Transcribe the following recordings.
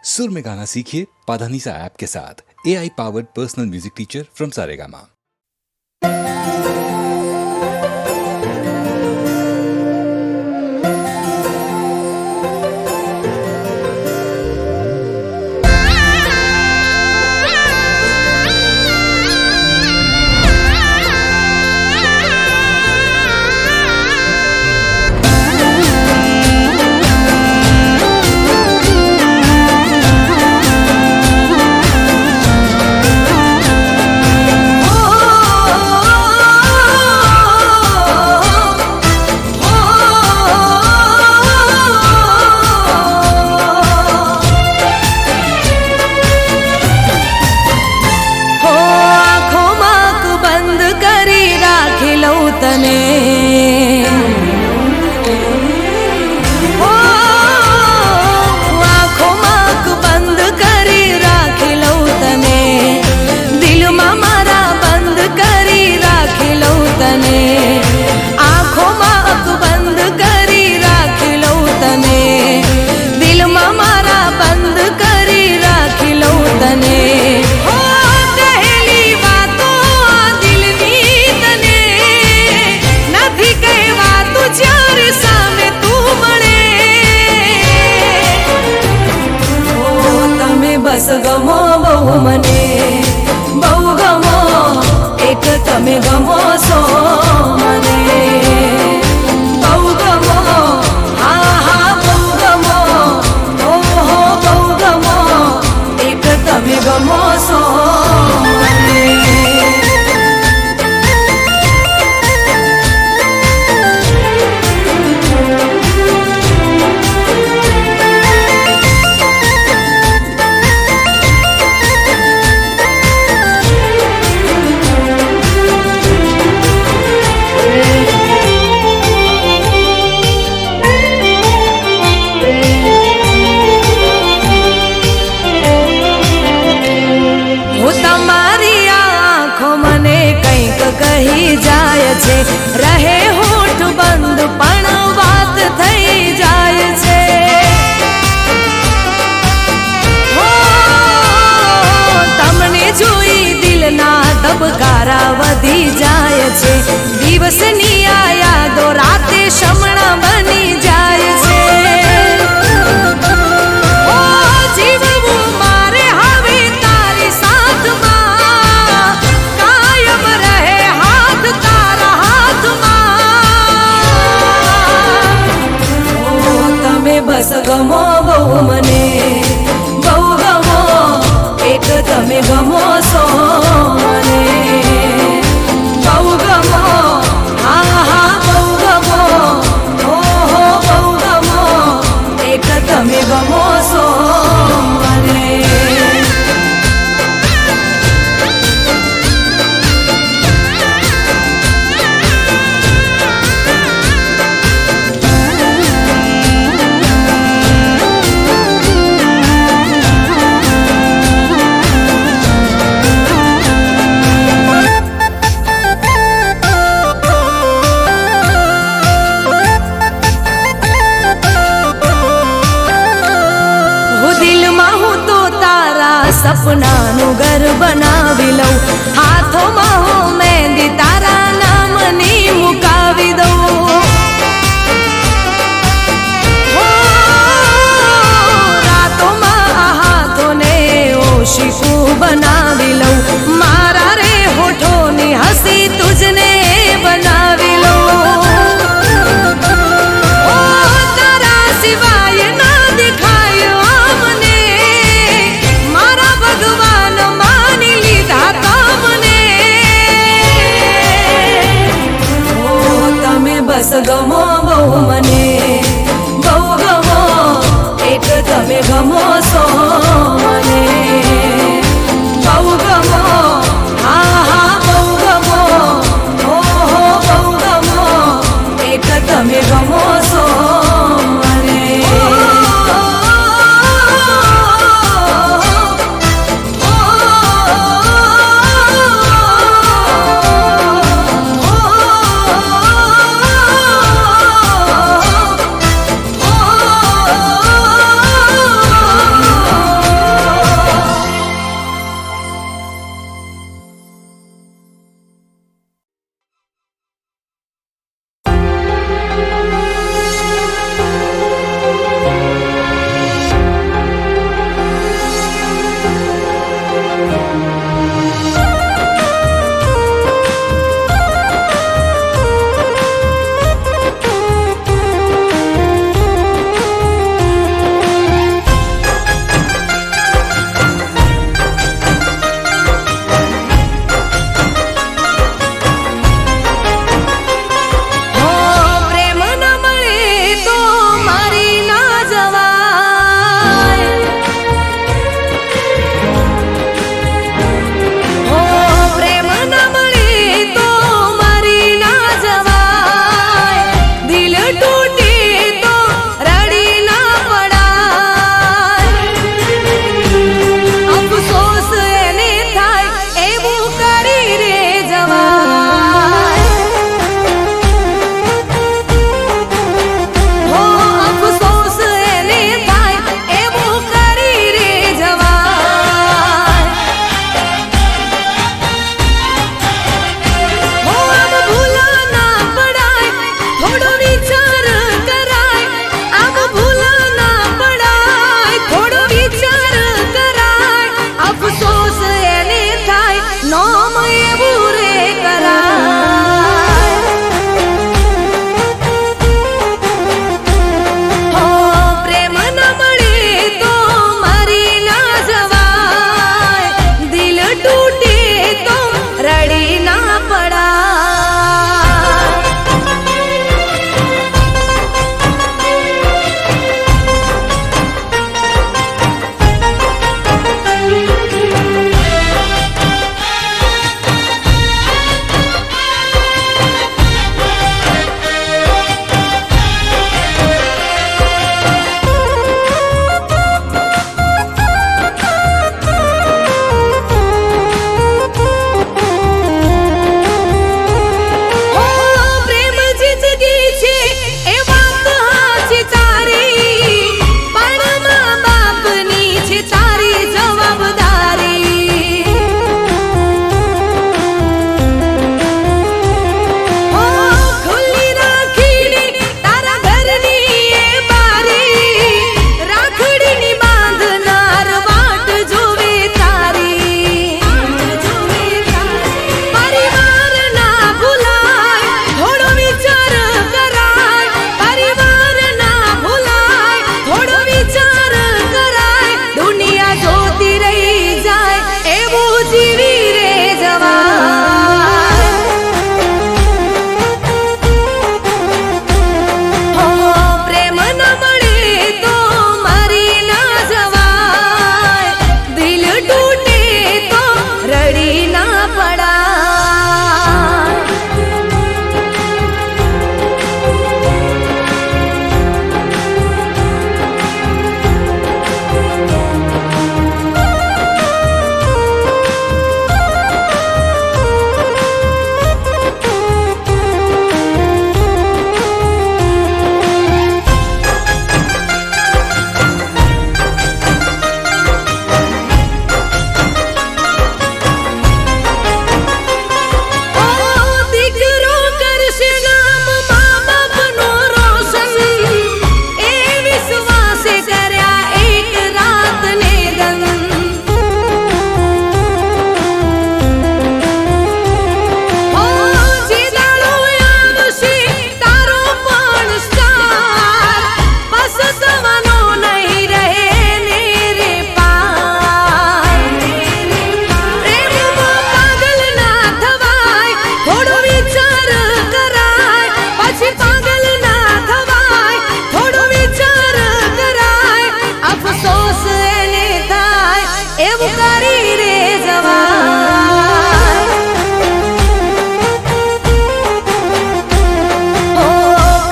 सुर में गाना सीखिए पाधानीसा ऐप के साथ। AI powered personal music teacher from Saregama. बस गमो बहु मने बहु गमो एक तमे गमो सो मने बहु गमो हा हा बहु गमो ओ हो बहु गमो एक तमे गमो सो मने। कही जाय छे रहे होठ बंद पण बात थई जाय छे हो तमने जोई दिल ना धबकारा वधी जाय छे दिवसनी आ यादो राते शमणा बनी जाय छे ओ जीवવું मारे હવે તારી સાથમાં કાયમ રહે હાથ તારા હાથમાં ઓ તમે બસ ગમો બહુ મને બહુ ગમો એક તમે ગમો સો મને બહુ ગમો હા હા બહુ ગમો ઓ હો બહુ ગમો એક તમે ગમો સો મને। સપનાનું ઘર બનાવી લઉં હાથોમાં હું મહેંદી તારા નામની મુકાવી દઉં હો રાતોમાં આ હાથોને ઓશિકું બનાવી લઉં મારા રે હોઠોની હસી તુજને બનાવી લઉં ઓ તારા સિવાય ના દેખાય આમને ભગવાન માની લીધા તમને ઓ તમે બસ ગમો બહુ મને બહુ ગમો એક તમે ગમો સો મને બહુ ગમો હા હા બહુ ગમો ઓ હો બહુ ગમો એક તમે ગમો સો મને। છે તારી જવાબદારી. ઓ ખુલ્લી રાખીને તારા ઘરની એ બારી, રાખડીની બાંધનાર વાટ જોવે તારી. પરિવાર ના ભૂલાય, થોડો વિચાર કરાય. પરિવાર ના ભૂલાય, થોડો વિચાર કરાય. દુનિયા જોતી રહી જાય એવું જીવી રે જવાય. હો પ્રેમ ન મળે તો મરી ના જવાય. દિલ તૂટે તો રડી ના પડાય. ઓ દીકરો કરશે નામ મા બાપનું રોશન, એ વિશ્વાસે કર્યા એક રાતને ગન. ઓ જે દાડો આવશે તારો પણ સ્ટાર, પસતવાનો નહીં રહે ને રે પાર. પ્રેમમાં પાગલ ના થવાય, થોડો વિચાર કરાય. પછી પાગલ ના થવાય, થોડો વિચાર કરાય. અફસોસ એને થાય એવું કરી રે જવાય. ઓ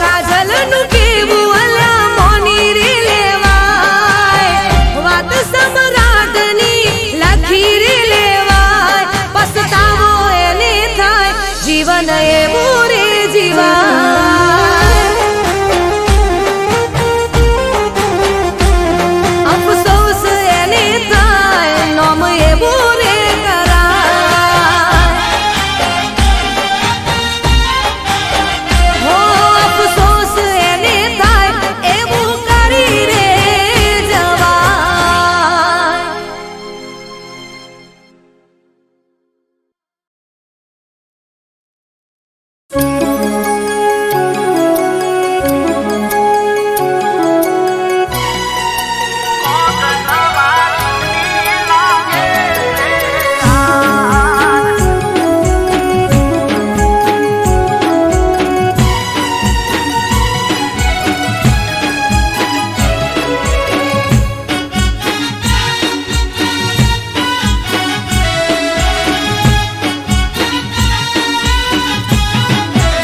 કાજલનું કેવું અલા મોની રે લેવાય. વાત સમ્રાટની લખી રે લેવાય. પસ્તાવો એને થાય, જીવન એવું રે જીવાય. અફસોસ એને થાય, નોમ એવું રે કરાય. હો અફસોસ એને થાય એવું કરી રે જવાય.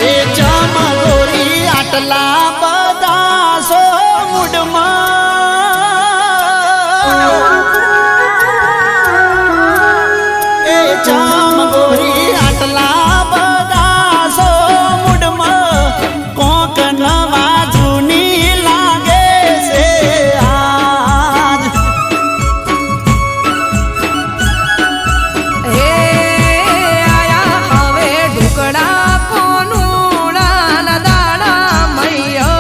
એ ચમગોરી આટલા બધા સો મૂડમાં, એ ચમગોરી આટલા બધા સો મૂડમાં, કોક નવા જૂની લાગે છે આજ. હે આયા હવે ઢુકડા કોનુડા ના દાડા મૈયો.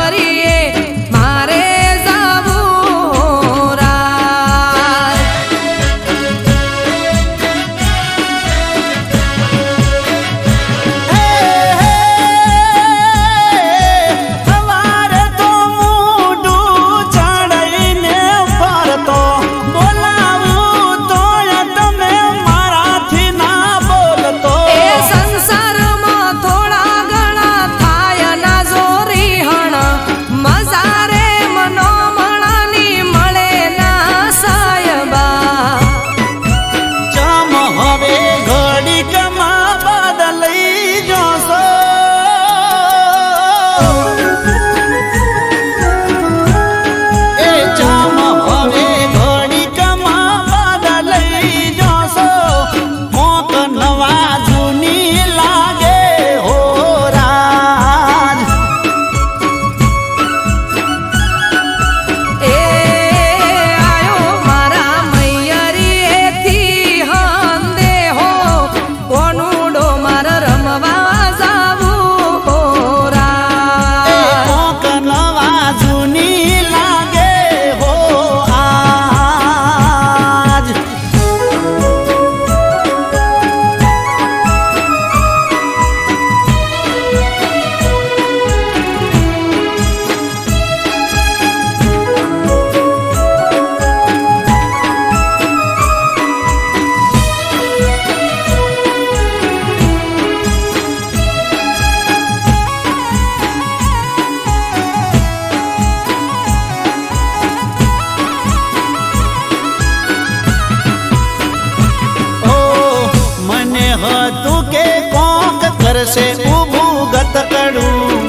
કરશે ઊભું ગતકડું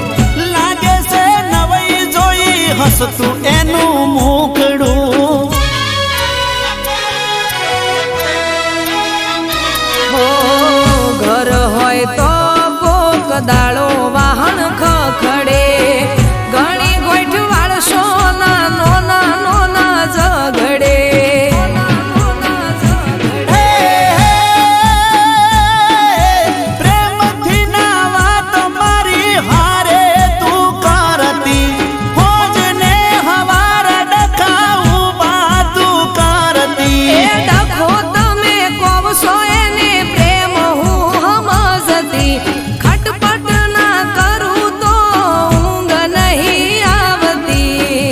લાગે છે નવાઈ જોઈ હસતું એનું મુખડું ઘર હોય તો કોક દાડો વાહન ખખડે ઘણી ગોઠ વાળશો નાનો નાનો ના ઝઘડે પ્રેમથી ના વાત મારી હારે તું કરતી હોજને હવાર ડખાવું બા તું કરતી એ ડખો તમે કોવશો એને પ્રેમ હું હમજતી ખટપટ ના કરું તો ઊંઘ નહીં આવતી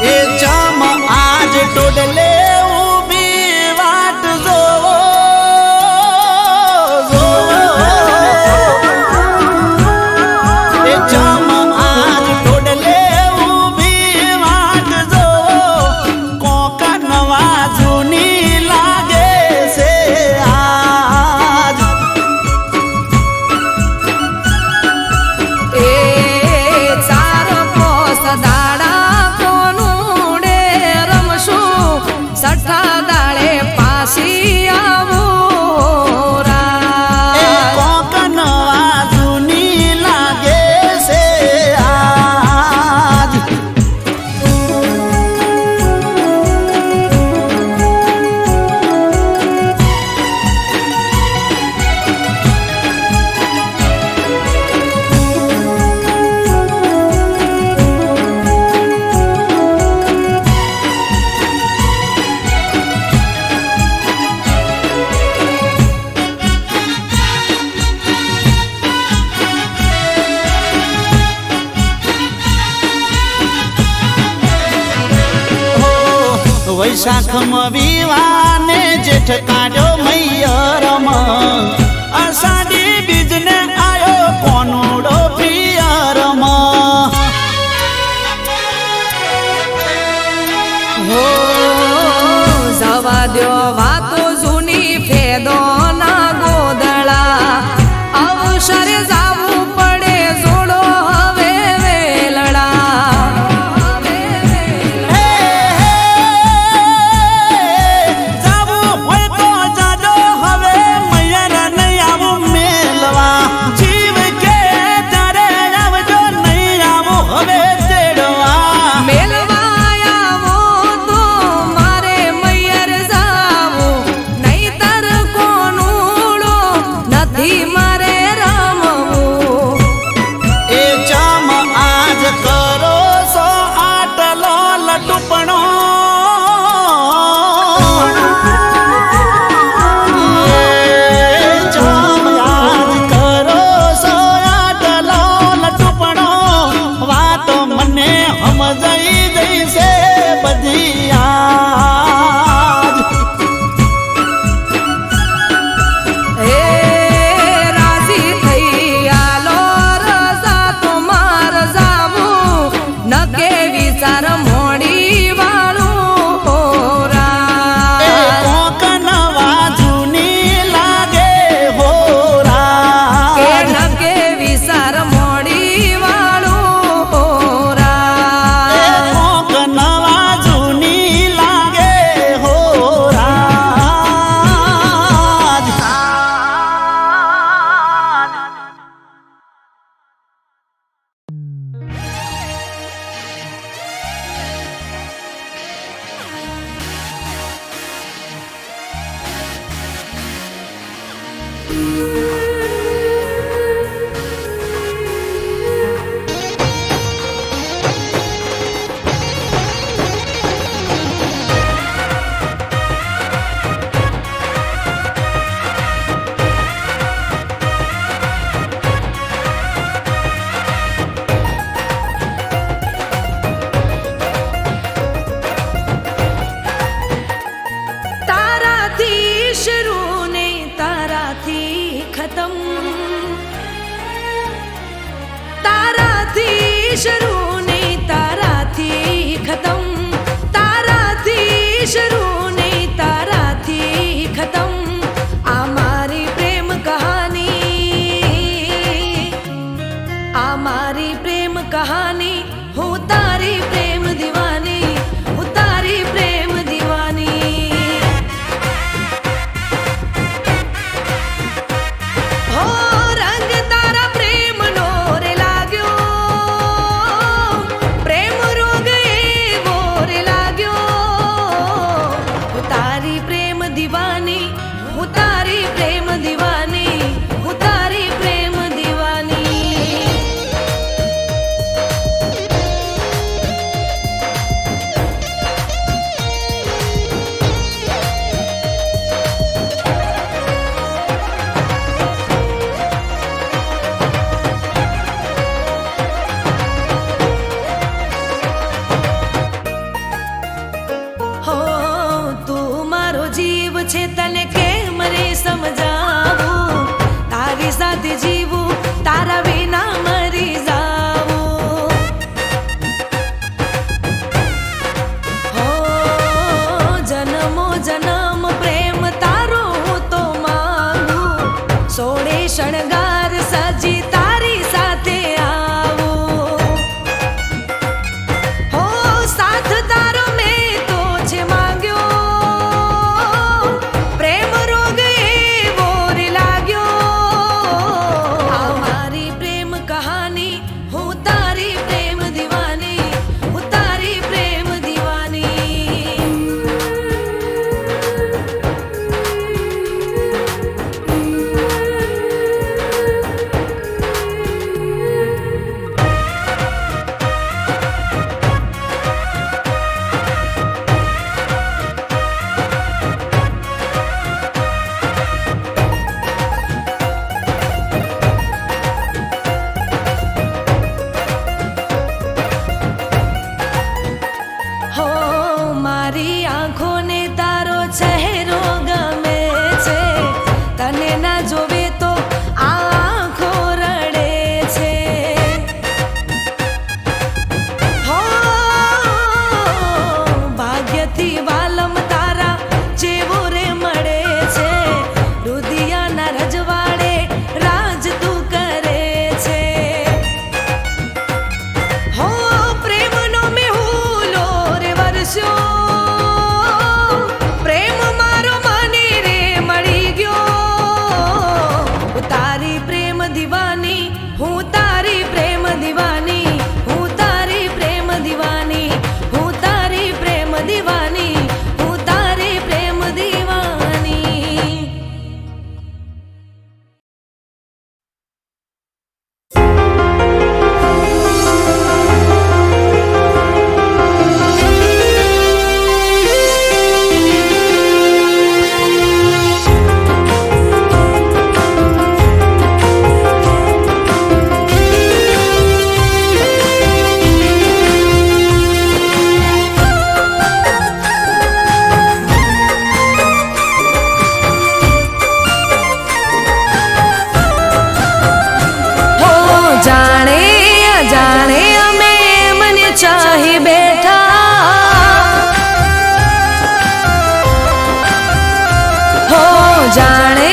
એ ચમ આજ ટોડલે ઊભી વાટ જોવો એ ચમ આજ ટોડલે ઊભી વાટ જોવો કોક નવા જૂની લાગે છે આજ એ ચાર પોસ દાડા કોનુડે રમશું સઠ્ઠા દાડે પાછી આવું એ કોક નવા જૂની લાગે છે આજ વૈશાખમાં વિવાને જેઠ કાઢ્યો મૈયરમ અષાઢી બીજને આયો કોનુડો પિયરમ હો જવા દ્યો વાતો જૂની ફેદો ના ગોદળા અવસર જાવું પડે જોડો હવે વેલડા જાવું હોય તો જાજો હવે મૈયર નહીં આવું મેલવા જીવ કે ત્યારે આવજો નહીં આવું હવે તેડવા મેલવાયાવો તો મારે મૈયર જાવું નહીતર કોનુડો નથી મારે રમવું એ ચમ આજ કરો સો આટલો લટુપણો એ ચમ આજ કરો સો આટલો લટુપણો વાતો મને સમજાઈ જઈશે બધી આજ હે રાજી થઈ આલો રજા તમાર જાવું નકે વિચાર મોડી વાળું એ હોરા કોક નવા જૂની લાગે એ હોરા નકે વિચાર મોડી વાળું હોરા કોક નવા જૂની લાગે હોરા તારાથી શરૂ ને તારાથી ખતમ તારાથી શરૂ ને તારાથી ખતમ તારાથી શરૂ ને તારાથી ખતમ આ મારી પ્રેમ કહાની છે તને કેમ રે સમજાવું, તારી સાથે જીવું, તારા વિના મરી જાવું. હો જન્મો જન્મ પ્રેમ તારો હું તો માંગુ, સોળે શણગાર સજી તારી સાથે આવું. હો સાથ તારો મેં તો છે માંગ્યો, પ્રેમ રોગ એવો રે લાગ્યો. આ મારી પ્રેમ કહાની, હું તારી પ્રેમ દીવાની, હું તારી પ્રેમ દીવાની. હો મારી આંખોને તારો ચહેરો ગમે છે, તને ના જોવે તો આંખો રડે છે. હો ભાગ્યથી વાલમ તારા જેવો રે મળે છે, રુદિયાના રજવાડે રાજ તું કરે છે. હો પ્રેમનો મેહુલો રે વરસ્યો, પ્રેમ મારો મને રે મળી ગયો. હું તારી પ્રેમ દીવાની, હું તારી પ્રેમ દીવાની, હું તારી પ્રેમ દીવાની, હું તારી પ્રેમ દીવાની, હું તારી પ્રેમ દીવાની. હો જાણે અજાણે અમે મને ચાહી બેઠા, હો જાણે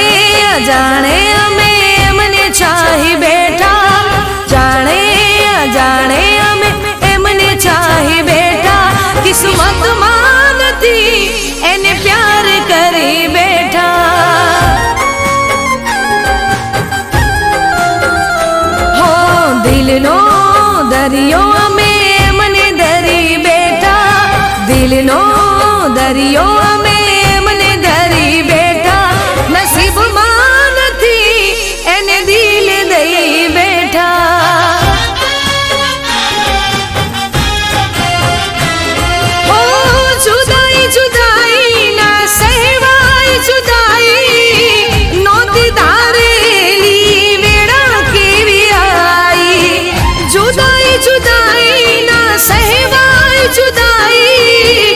અજાણે અમે મને ચાહી બેઠા, જાણે અજાણે અમે એમને ચાહી બેઠા. કિસ્મતમાં નથી એને પ્યાર કરી બેઠા. હો દિલનો દરિયો અમે મને ધરી બેઠા, દિલનો દરિયો અમે મને ધરી બેઠા. નસીબમાં નથી એને દિલ દઈ બેઠા. હો જુદાઈ જુદાઈ ના સહેવાય જુદાઈ, નોતી ધારેલી વેળા કેવી આઈ. જુદાઈ જુદાઈ ના સહેવાય જુદાઈ,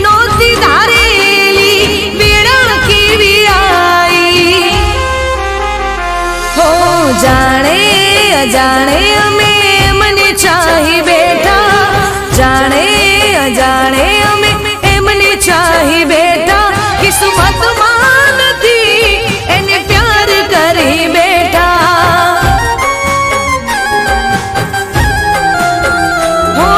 નોતી ધારેલી વેળા કેવી આઈ. હો જાણે અજાણે અમે મને ચાહી બેઠા, જાણે અજાણે અમે એમને ચાહી બેઠા. કિસ્મતમાં નથી એને પ્યાર કરી બેઠા. હો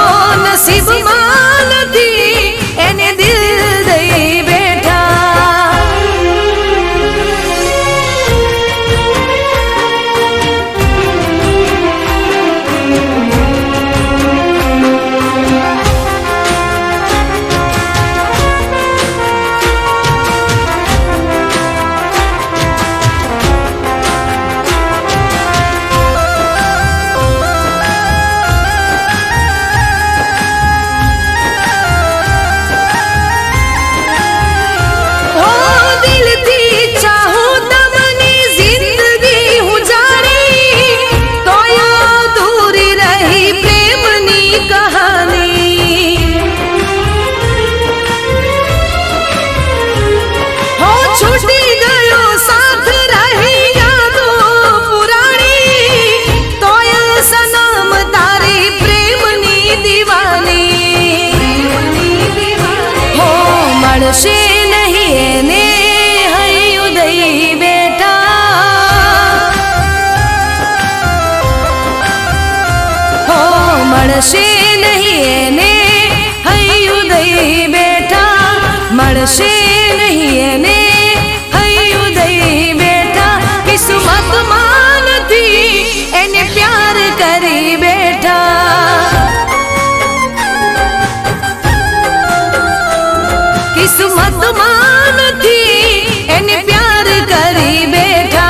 નસીબમાં નથી એને દિલ દઈ બેઠા. મળશે નહીં એને હૈયું દઈ બેઠા હો મળશે નહીં એને હૈયું દઈ બેઠા મળશે નહીં એને હૈયું દઈ બેઠા કિસ્મત માનથી એને પ્યાર કરી બેઠા કિસ્મત માનથી એને પ્યાર કરી બેઠા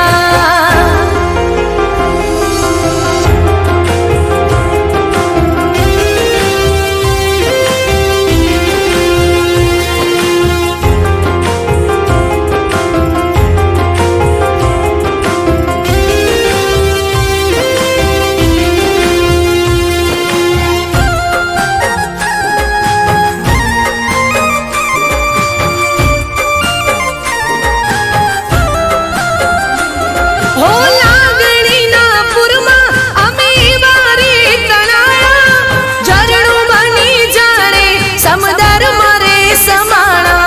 હો લાગણીના પુરમાં અમે વારે તણાયા ઝરણું બની જાણે સમદર મારે સમાણા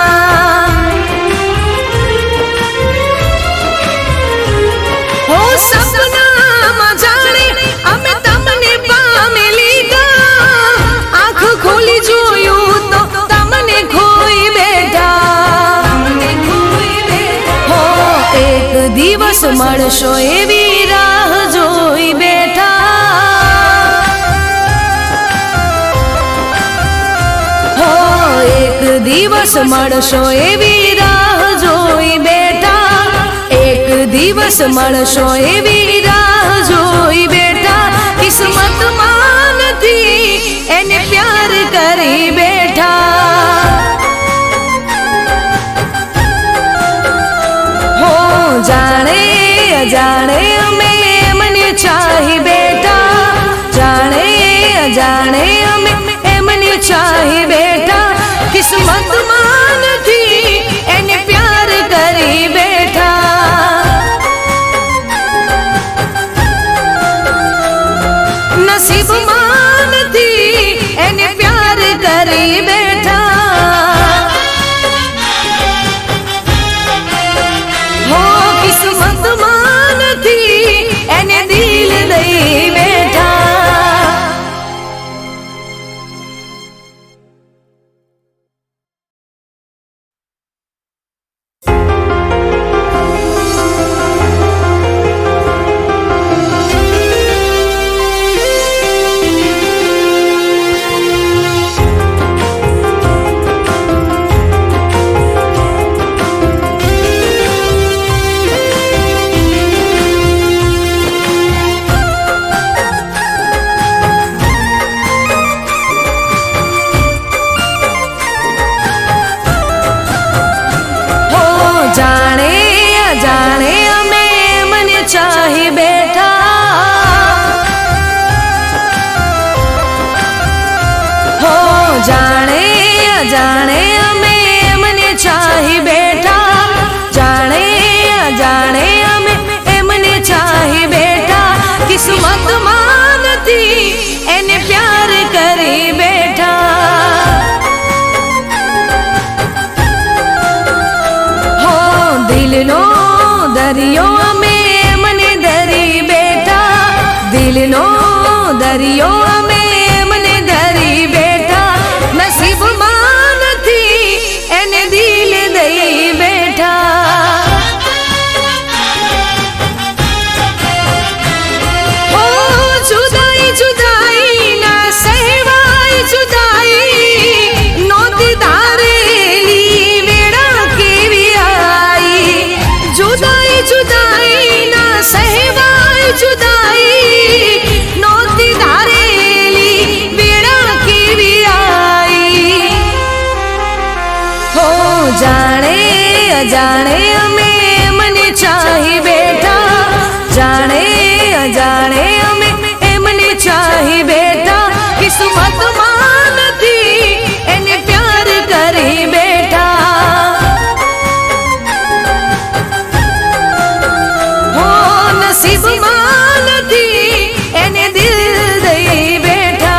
હો સપનામાં જાણે અમે તમને પામી લીધા આંખ ખોલી જોયું તો તમને ખોઈ બેઠા હો એક દિવસ મળશો એવી રાહ જોઈ બેઠા હો એક દિવસ મળશો એવી રાહ જોઈ બેઠા એક દિવસ મળશો એવી રાહ જોઈ બેઠા કિસ્મત માનથી એને પ્યાર કરી બેઠા હો જાણે અજાણે અમે એમને ચાહી બેઠા જાણે અજાણે અમે એમને ચાહી બેઠા કિસ્મત માનથી એને પ્યાર કરી બેઠા નસીબ માનથી એને પ્યાર કરી બેઠા હો કિસ્મત માનથી એને દિલ દઈ બેઠા હો જાણે અજાણે અમે મને ચાહી બેઠા હો જાણે અજાણે અમે મને ચાહી બેઠા જાણે અજાણે અમે એમને ચાહી બેઠા કિસ્મત માનથી એને પ્યાર કરી બેઠા હો દિલનો દરિયો અમે મને ધરી બેઠા દિલનો દરિયો અમે મને ધરી બેઠા નસીબ માનથી એને દિલ દઈ બેઠા હો જુદાઈ જુદાઈ ના સહેવાય જુદાઈ નોતી ધારેલી વેળા કેવી આઈ જુદાઈ જુદાઈ ના સહેવાય જુદાઈ નોતી ધારેલી વેળા કેવી આઈ હો જાણે અજાણે અમે મને ચાહી બેઠા જાણે અજાણે અમે એમને ચાહી બેઠા કિસ્મત માનથી એને પ્યાર કરી બેઠા હો નસીબ માનથી એને દિલ દઈ બેઠા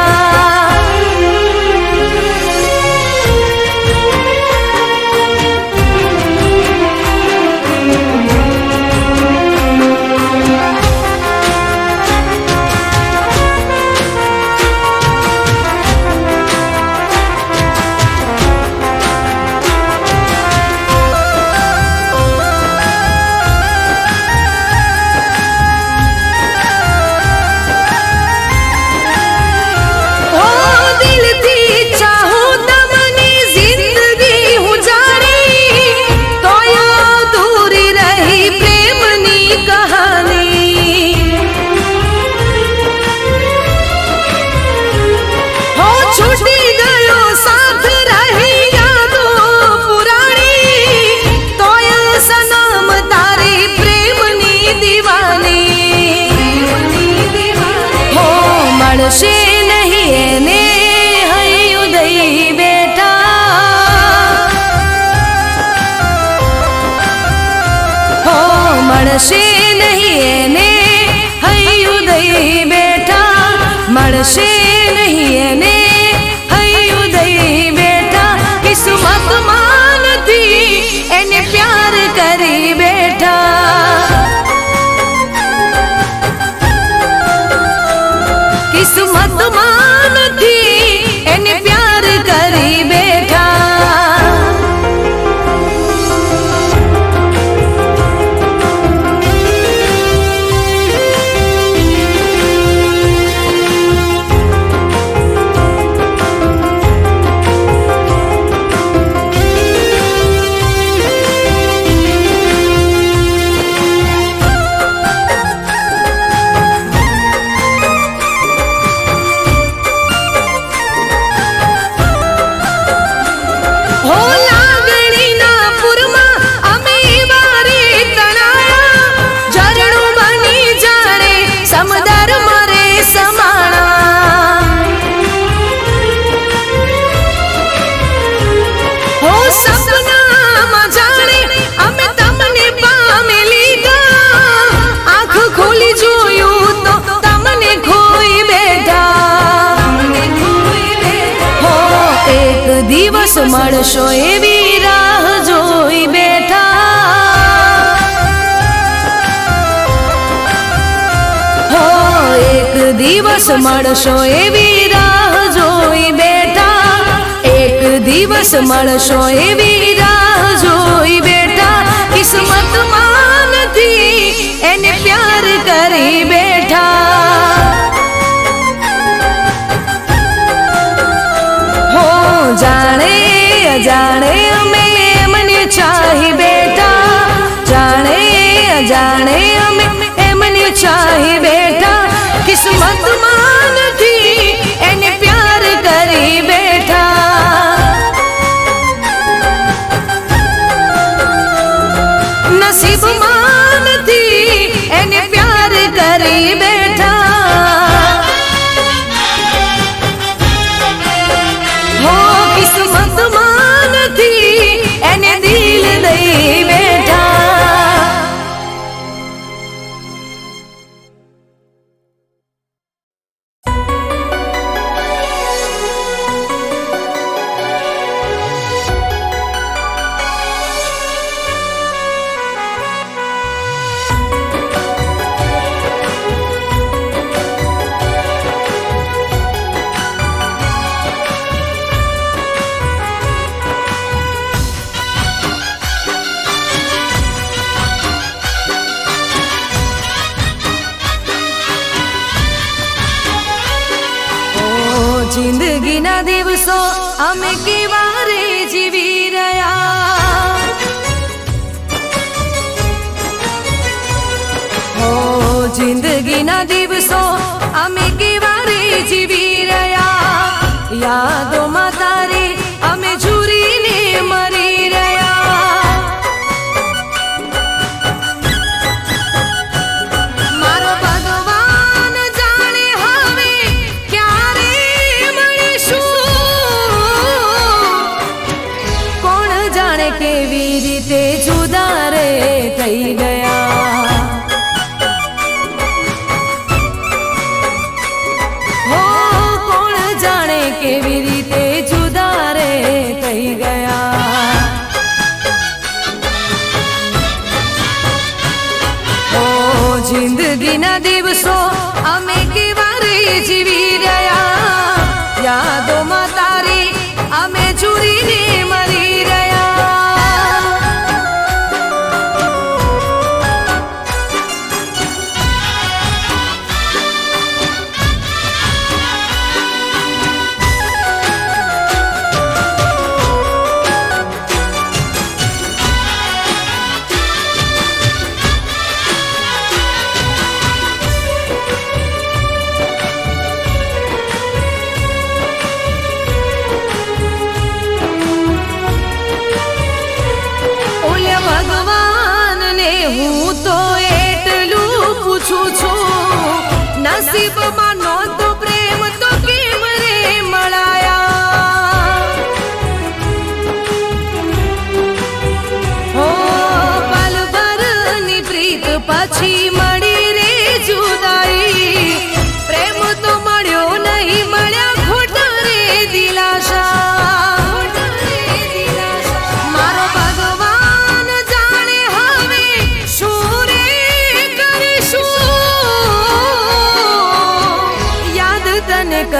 મળશે નહીં એને હૈયું દઈ બેઠા, મળશે નહીં એને હૈયું દઈ બેઠા, કિસ્મતમાં નથી એને પ્યાર કરી બેઠા, કિસ્મતમાં નથી એને પ્યાર કરી બેઠા. હો લાગણીના પુરમાં અમે વારે તણાયા, ઝરણું બની જાણે સમદર મારે સમાણા, હો સપનામાં જાણે અમે તમને પામી લીધા, આંખ ખોલી જોયું તો તમને ખોઈ બેઠા, હો એક દિવસ મળશો એવી રાહ જોઈ બેઠા, હો એક દિવસ મળશો એવી રાહ જોઈ બેઠા, એક દિવસ મળશો એવી રાહ જોઈ બેઠા, કિસ્મતમાં નથી એને પ્યાર કરી બેઠા, હો જાણે અજાણે અમે એમને ચાહી બેઠા, જાણે અજાણે અમે એમને ચાહી બેઠા, કિસ્મતમાં નથી એને પ્યાર કરી બેઠા, નસીબમાં નથી એને પ્યાર કરી બેઠા, હો કિસ્મતમાં નથી એને દિલ દઈ બેઠા. જિંદગીના દિવસો અમે કેવા રે જીવી રહ્યા, હો જિંદગીના દિવસો અમે કેવા રે જીવી રહ્યા, યાદોમાં તારી અમે ઝૂરીને મરી રહ્યા, મારો ભગવાન જાણે હવે ક્યારે કોણ જાણે કેવી રીતે જુદા રે થઈ ગયા, હો કોણ જાણે કેવી રીતે જુદા રે થઈ ગયા, હો જિંદગીના દિવસો અમે કેવા રે જીવી રહ્યા, યાદોમાં તારી અમે ઝૂરીને મરી રહ્યા,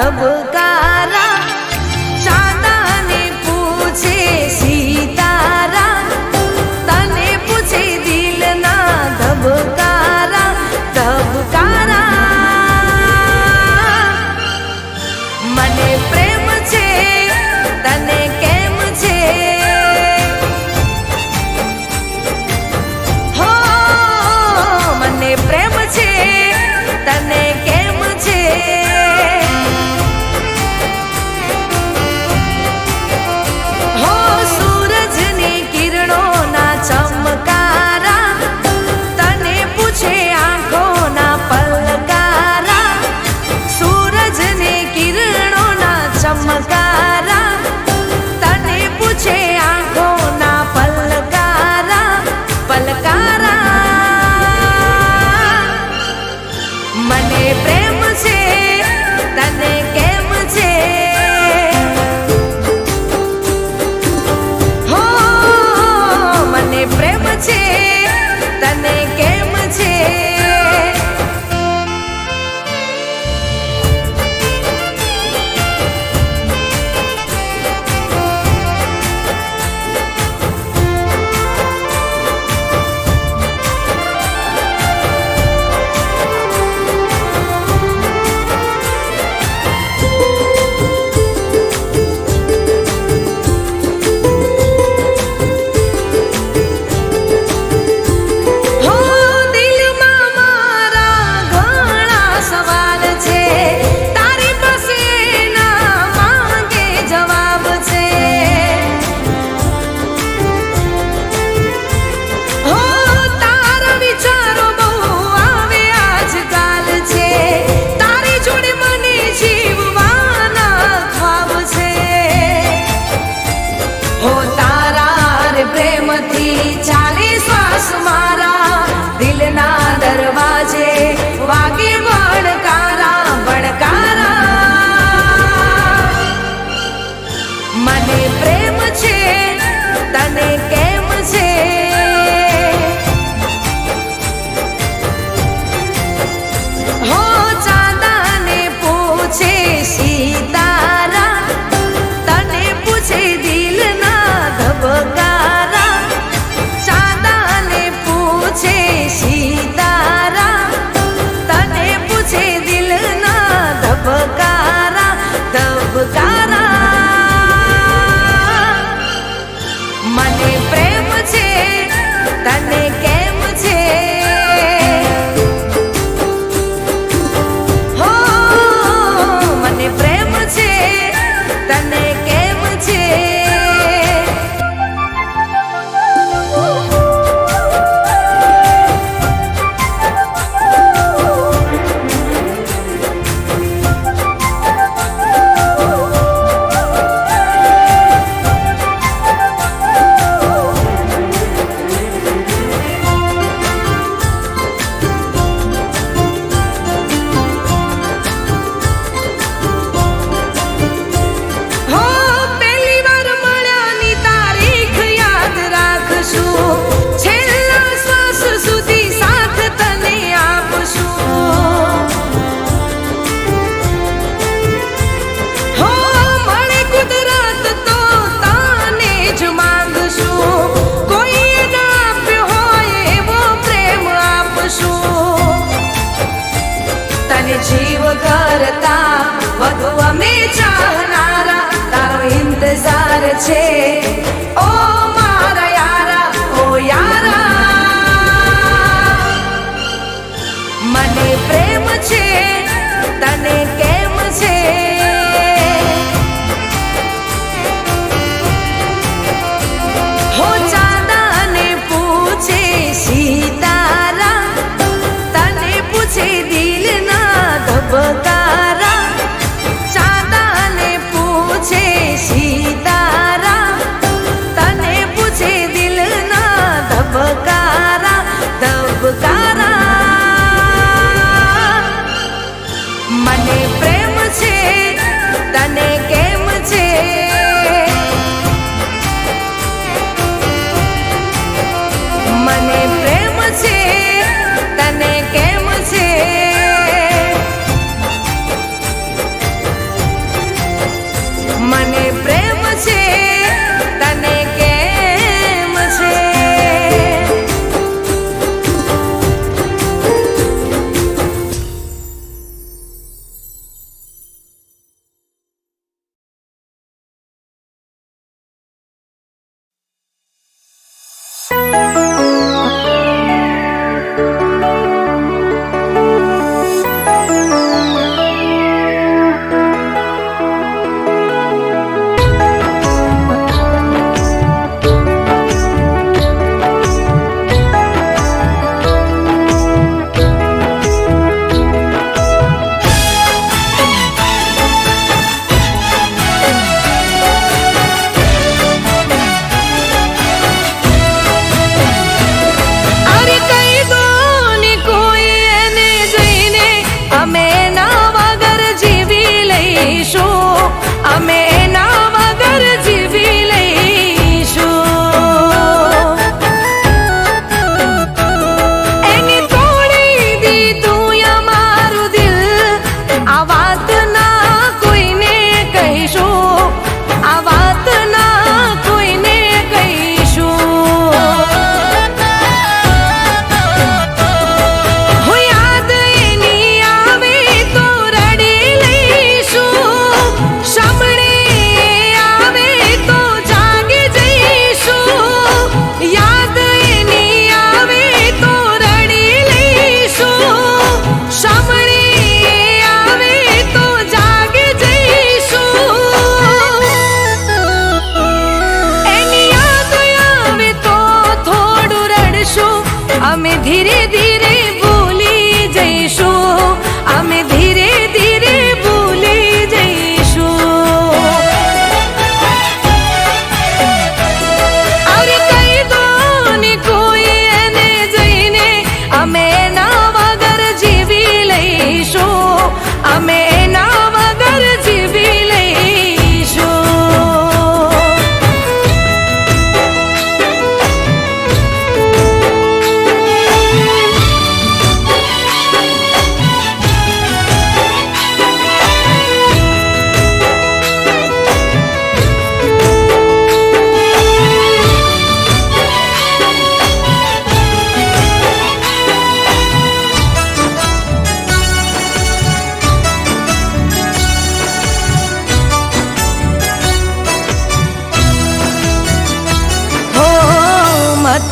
ધબકારા ચાંદાને પૂછે સીતારા તને પૂછે દિલના ધબકારા ધબકારા મને પ્રેમ છે તને કેમ છે હો મને પ્રેમ છે તને કેમ છે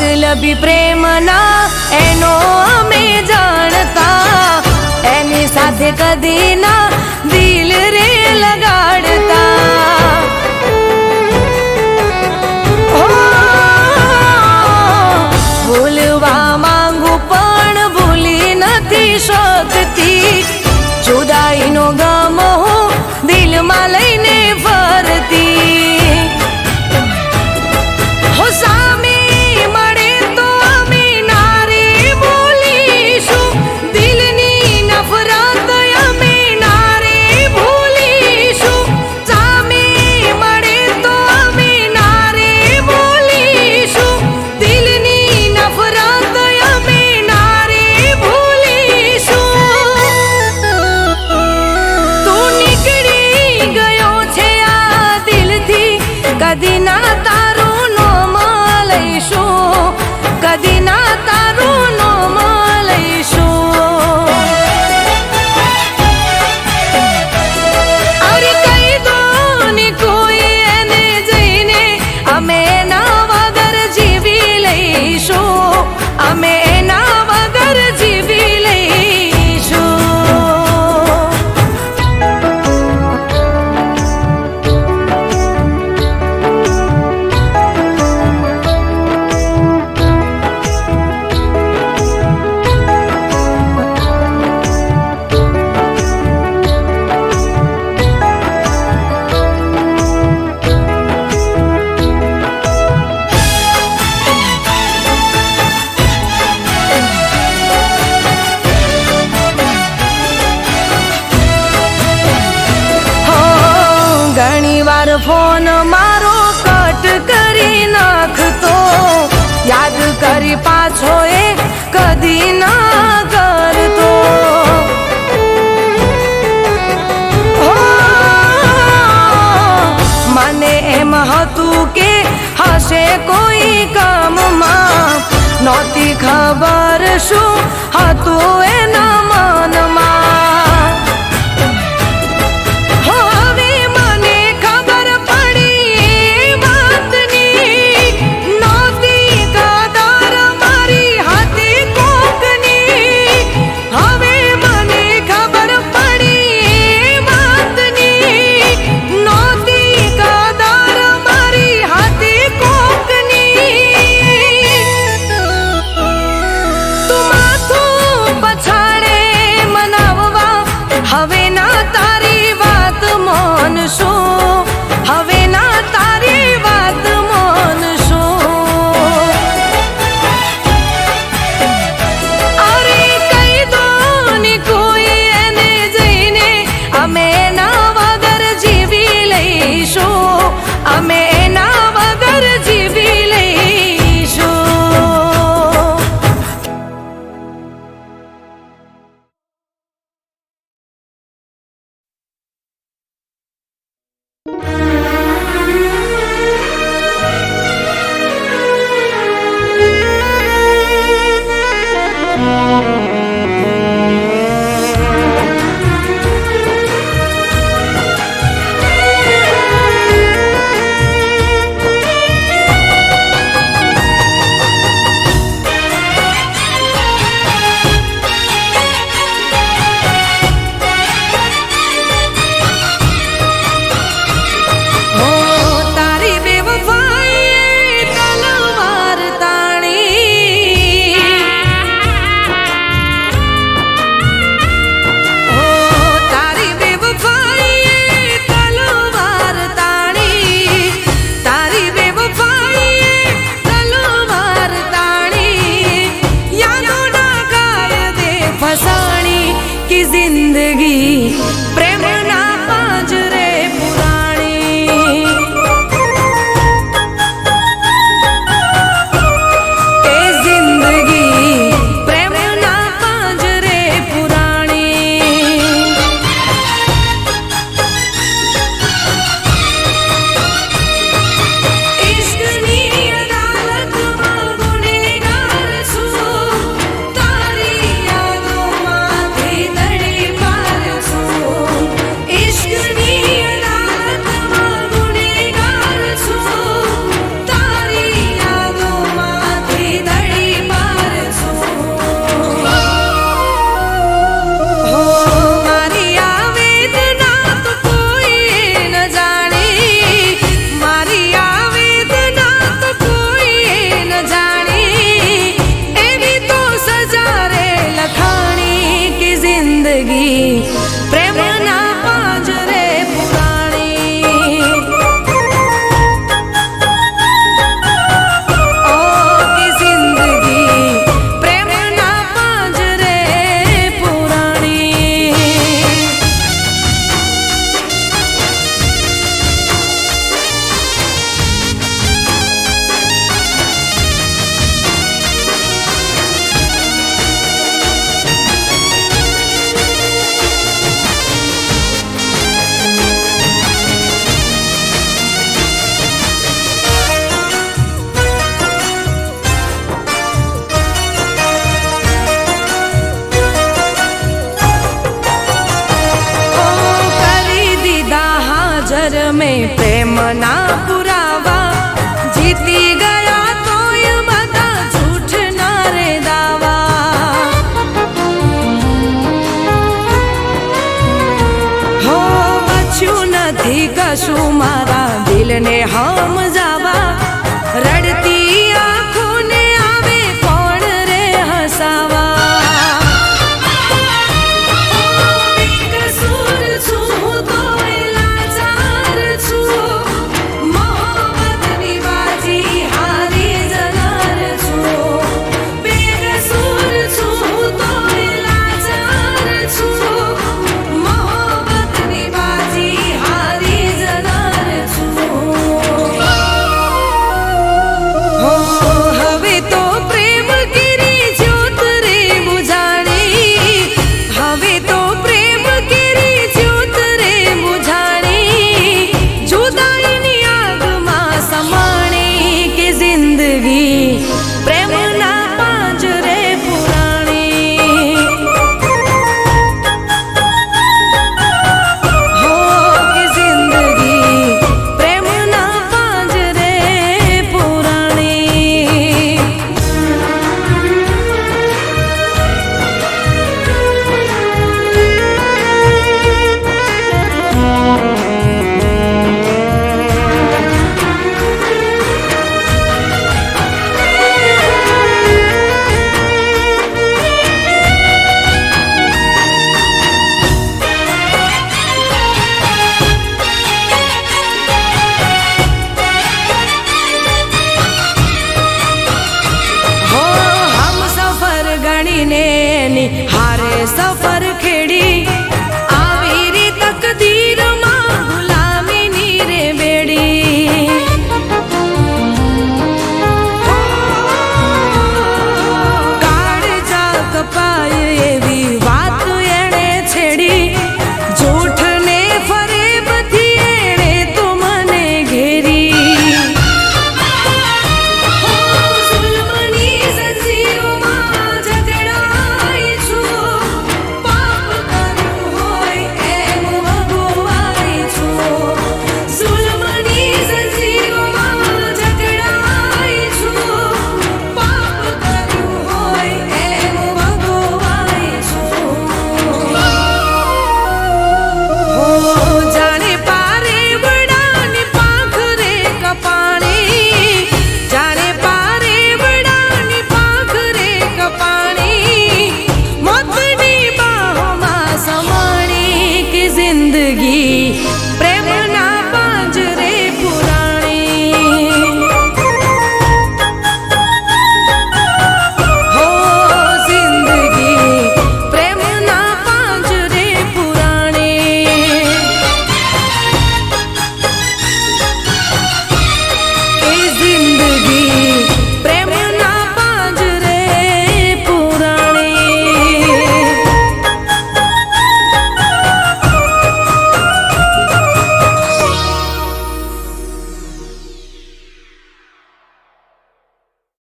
મતલબી પ્રેમના એનો અમે જાણતા, એની સાથે કદી ના દિલ રે લગાડતા. ભૂલવા માંગુ પણ ભૂલી નથી શકતી, જુદાઈનો ગમ હું દિલમાં લઈને ફરતી. હો સામે મળે તો અમે નારી બોલીશું, દિલની નફરત અમે નારી ભૂલીશું. સામે મળે તો અમે નારી બોલીશું, દિલની નફરત અમે નારી ભૂલીશું. તું નીકળી ગયો છે આ દિલથી, કદી ના તારું નામ લઈશું, કદી ના તારું નામ લઈશું. અરે કહી દો ને કોઈ એને જઈને, અમે એના વગર જીવી લઈશું, અમે એના વગર જીવી લઈશું. ઘણી વાર ફોન મારો કટ કરી નાખતો, યાદ કરી પાછો એ કદી ના કરતો. મને એમ હતું કે હશે કોઈ કામમાં, નહોતી ખબર શું હતું એના મનમાં. હવે મને ખબર પડી એ વાતની, નહોતી કદર મારી હતી કોકની. હવે મને ખબર પડી એ વાતની, નહોતી કદર મારી હતી કોકની. તું માથું પછાડે મનાવવા, હવે ના તારી વાત માનશું, હવે ના તારી વાત માનશું. અરે કહી દો ને કોઈ એને જઈને, અમે એના વગર જીવી લઈશું, અમે એના વગર જીવી લઈશું. નથી કશું મારા દિલને હમજાતું.